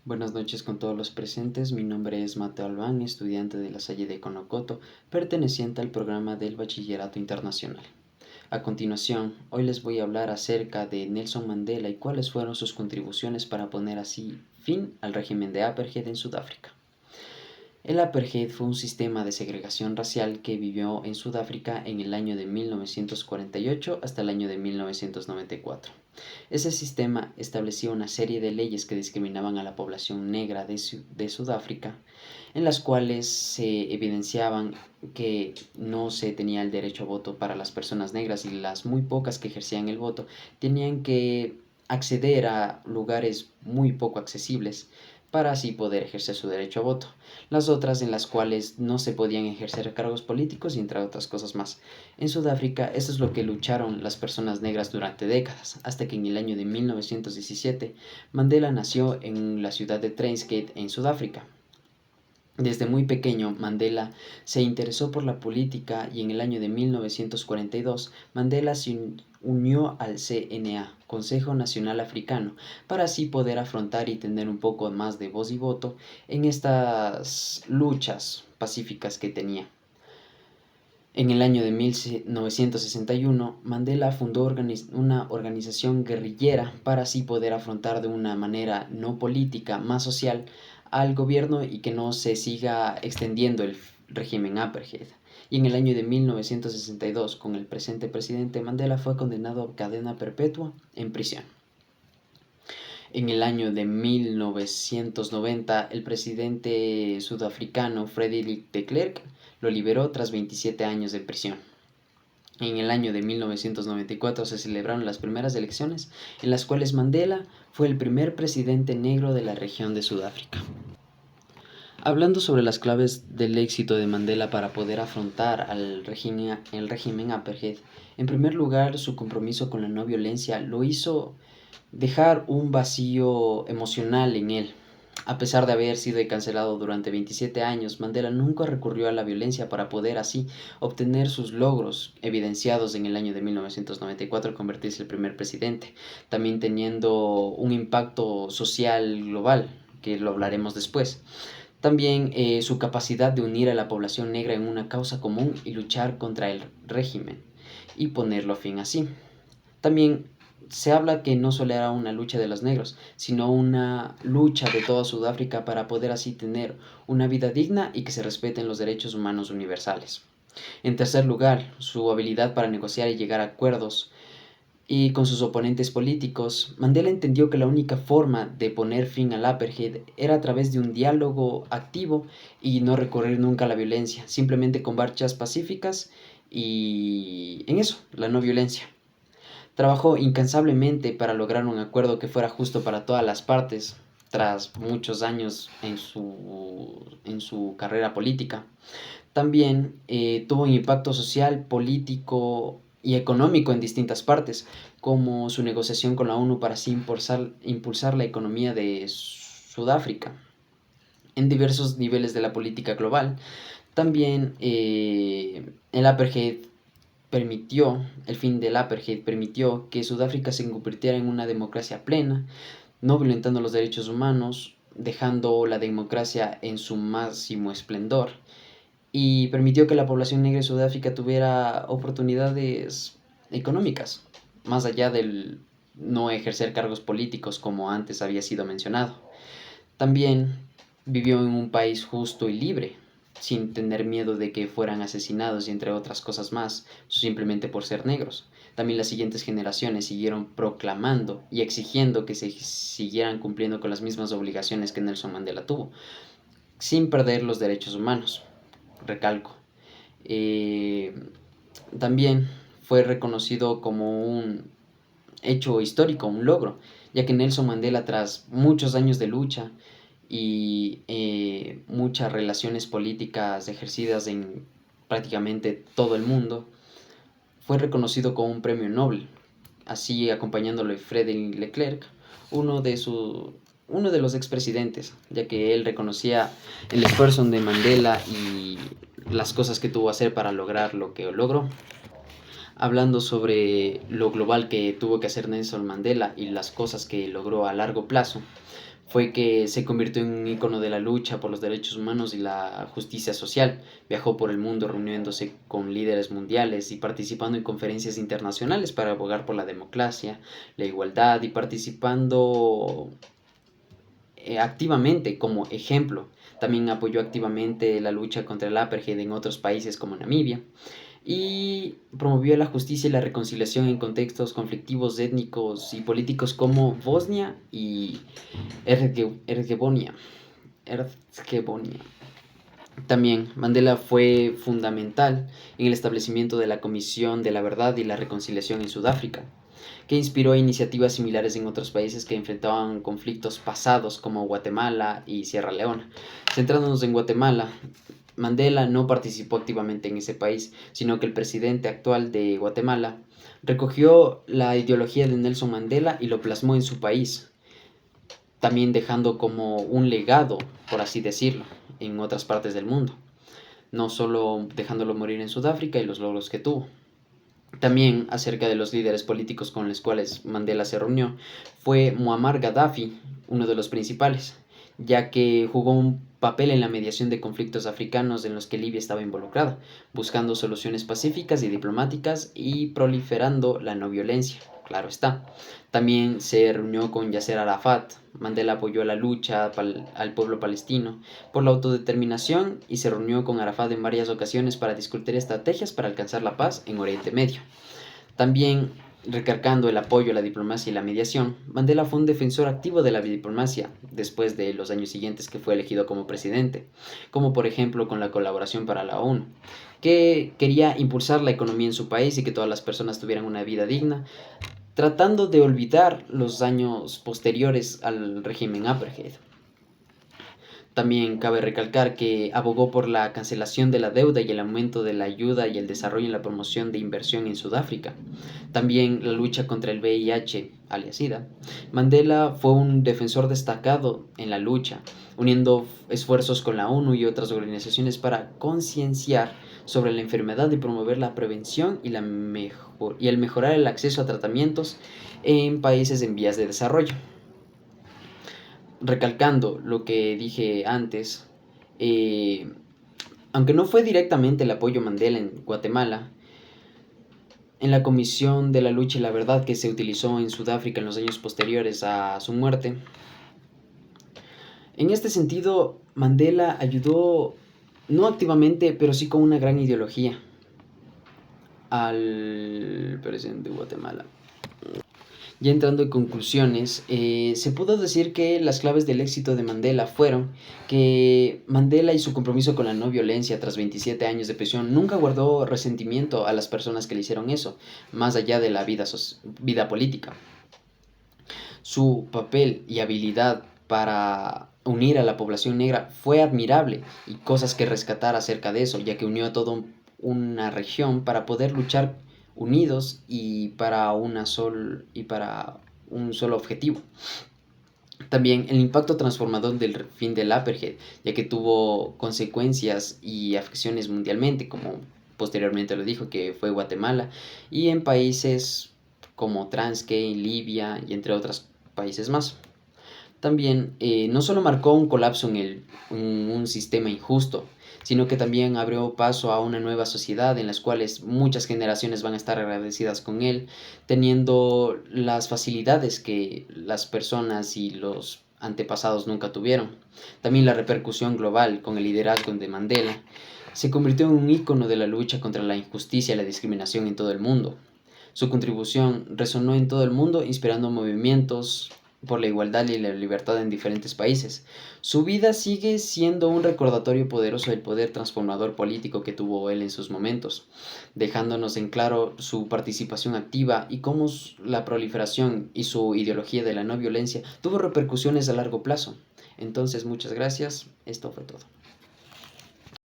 Buenas noches con todos los presentes. Mi nombre es Mateo Albán, estudiante de la Salle de Conocoto, perteneciente al programa del Bachillerato Internacional. A continuación, hoy les voy a hablar acerca de Nelson Mandela y cuáles fueron sus contribuciones para poner así fin al régimen de Apartheid en Sudáfrica. El Apartheid fue un sistema de segregación racial que vivió en Sudáfrica en el año de 1948 hasta el año de 1994. Ese sistema establecía una serie de leyes que discriminaban a la población negra de Sudáfrica, en las cuales se evidenciaban que no se tenía el derecho a voto para las personas negras y las muy pocas que ejercían el voto tenían que acceder a lugares muy poco accesibles para así poder ejercer su derecho a voto. Las otras en las cuales no se podían ejercer cargos políticos y entre otras cosas más. En Sudáfrica eso es lo que lucharon las personas negras durante décadas, hasta que en el año de 1917 Mandela nació en la ciudad de Transkei en Sudáfrica. Desde muy pequeño, Mandela se interesó por la política y en el año de 1942 Mandela se unió al CNA, Consejo Nacional Africano, para así poder afrontar y tener un poco más de voz y voto en estas luchas pacíficas que tenía. En el año de 1961, Mandela fundó una organización guerrillera para así poder afrontar de una manera no política, más social, al gobierno y que no se siga extendiendo el régimen apartheid. Y en el año de 1962, con el presente presidente, Mandela fue condenado a cadena perpetua en prisión. En el año de 1990, el presidente sudafricano Frederick de Klerk lo liberó tras 27 años de prisión. En el año de 1994 se celebraron las primeras elecciones en las cuales Mandela fue el primer presidente negro de la región de Sudáfrica. Hablando sobre las claves del éxito de Mandela para poder afrontar el régimen apartheid, en primer lugar su compromiso con la no violencia lo hizo dejar un vacío emocional en él. A pesar de haber sido encarcelado durante 27 años, Mandela nunca recurrió a la violencia para poder así obtener sus logros, evidenciados en el año de 1994 al convertirse en el primer presidente, también teniendo un impacto social global, que lo hablaremos después. También su capacidad de unir a la población negra en una causa común y luchar contra el régimen y ponerlo fin así. También se habla que no solo era una lucha de los negros, sino una lucha de toda Sudáfrica para poder así tener una vida digna y que se respeten los derechos humanos universales. En tercer lugar, su habilidad para negociar y llegar a acuerdos y con sus oponentes políticos, Mandela entendió que la única forma de poner fin al apartheid era a través de un diálogo activo y no recurrir nunca a la violencia, simplemente con marchas pacíficas y en eso, la no violencia. Trabajó incansablemente para lograr un acuerdo que fuera justo para todas las partes, tras muchos años en su carrera política. También tuvo un impacto social, político y económico en distintas partes, como su negociación con la ONU para así impulsar la economía de Sudáfrica en diversos niveles de la política global. También el fin del apartheid permitió que Sudáfrica se convirtiera en una democracia plena, no violentando los derechos humanos, dejando la democracia en su máximo esplendor, y permitió que la población negra de Sudáfrica tuviera oportunidades económicas, más allá del no ejercer cargos políticos como antes había sido mencionado. También vivió en un país justo y libre, sin tener miedo de que fueran asesinados y entre otras cosas más, simplemente por ser negros. También las siguientes generaciones siguieron proclamando y exigiendo que se siguieran cumpliendo con las mismas obligaciones que Nelson Mandela tuvo, sin perder los derechos humanos, recalco. Eh, También fue reconocido como un hecho histórico, un logro, ya que Nelson Mandela, tras muchos años de lucha y muchas relaciones políticas ejercidas en prácticamente todo el mundo, fue reconocido con un premio Nobel, así acompañándolo Frederick Leclerc, uno de, uno de los expresidentes, ya que él reconocía el esfuerzo de Mandela y las cosas que tuvo que hacer para lograr lo que logró. Hablando sobre lo global que tuvo que hacer Nelson Mandela y las cosas que logró a largo plazo, fue que se convirtió en un ícono de la lucha por los derechos humanos y la justicia social. Viajó por el mundo reuniéndose con líderes mundiales y participando en conferencias internacionales para abogar por la democracia, la igualdad y participando activamente como ejemplo. También apoyó activamente la lucha contra el apartheid en otros países como Namibia y promovió la justicia y la reconciliación en contextos conflictivos étnicos y políticos como Bosnia y Herzegovina. También Mandela fue fundamental en el establecimiento de la Comisión de la Verdad y la Reconciliación en Sudáfrica, que inspiró iniciativas similares en otros países que enfrentaban conflictos pasados como Guatemala y Sierra Leona. Centrándonos en Guatemala, Mandela no participó activamente en ese país, sino que el presidente actual de Guatemala recogió la ideología de Nelson Mandela y lo plasmó en su país, también dejando como un legado, por así decirlo, en otras partes del mundo, no solo dejándolo morir en Sudáfrica y los logros que tuvo. También acerca de los líderes políticos con los cuales Mandela se reunió, fue Muammar Gaddafi uno de los principales, ya que jugó un papel en la mediación de conflictos africanos en los que Libia estaba involucrada, buscando soluciones pacíficas y diplomáticas y proliferando la no violencia, claro está. También se reunió con Yasser Arafat. Mandela apoyó la lucha al pueblo palestino por la autodeterminación y se reunió con Arafat en varias ocasiones para discutir estrategias para alcanzar la paz en Oriente Medio. También, recalcando el apoyo a la diplomacia y la mediación, Mandela fue un defensor activo de la diplomacia después de los años siguientes que fue elegido como presidente, como por ejemplo con la colaboración para la ONU, que quería impulsar la economía en su país y que todas las personas tuvieran una vida digna, tratando de olvidar los años posteriores al régimen apartheid. También cabe recalcar que abogó por la cancelación de la deuda y el aumento de la ayuda y el desarrollo en la promoción de inversión en Sudáfrica. También la lucha contra el VIH, alias SIDA. Mandela fue un defensor destacado en la lucha, uniendo esfuerzos con la ONU y otras organizaciones para concienciar sobre la enfermedad y promover la prevención y el mejorar el acceso a tratamientos en países en vías de desarrollo. Recalcando lo que dije antes, eh, aunque no fue directamente el apoyo Mandela en Guatemala, en la Comisión de la Lucha y la Verdad que se utilizó en Sudáfrica en los años posteriores a su muerte, en este sentido Mandela ayudó, no activamente, pero sí con una gran ideología, al presidente de Guatemala. Ya entrando en conclusiones, se pudo decir que las claves del éxito de Mandela fueron que Mandela y su compromiso con la no violencia tras 27 años de prisión nunca guardó resentimiento a las personas que le hicieron eso, más allá de la vida política. Su papel y habilidad para unir a la población negra fue admirable y cosas que rescatar acerca de eso, ya que unió a toda una región para poder luchar unidos y para un solo objetivo. También el impacto transformador del fin del apartheid, ya que tuvo consecuencias y afecciones mundialmente, como posteriormente lo dijo, que fue Guatemala, y en países como Transkei, Libia y entre otros países más. También no solo marcó un colapso en un sistema injusto, sino que también abrió paso a una nueva sociedad en las cuales muchas generaciones van a estar agradecidas con él, teniendo las facilidades que las personas y los antepasados nunca tuvieron. También la repercusión global con el liderazgo de Mandela se convirtió en un ícono de la lucha contra la injusticia y la discriminación en todo el mundo. Su contribución resonó en todo el mundo, inspirando movimientos por la igualdad y la libertad en diferentes países. Su vida sigue siendo un recordatorio poderoso del poder transformador político que tuvo él en sus momentos, dejándonos en claro su participación activa y cómo la proliferación y su ideología de la no violencia tuvo repercusiones a largo plazo. Entonces, muchas gracias. Esto fue todo.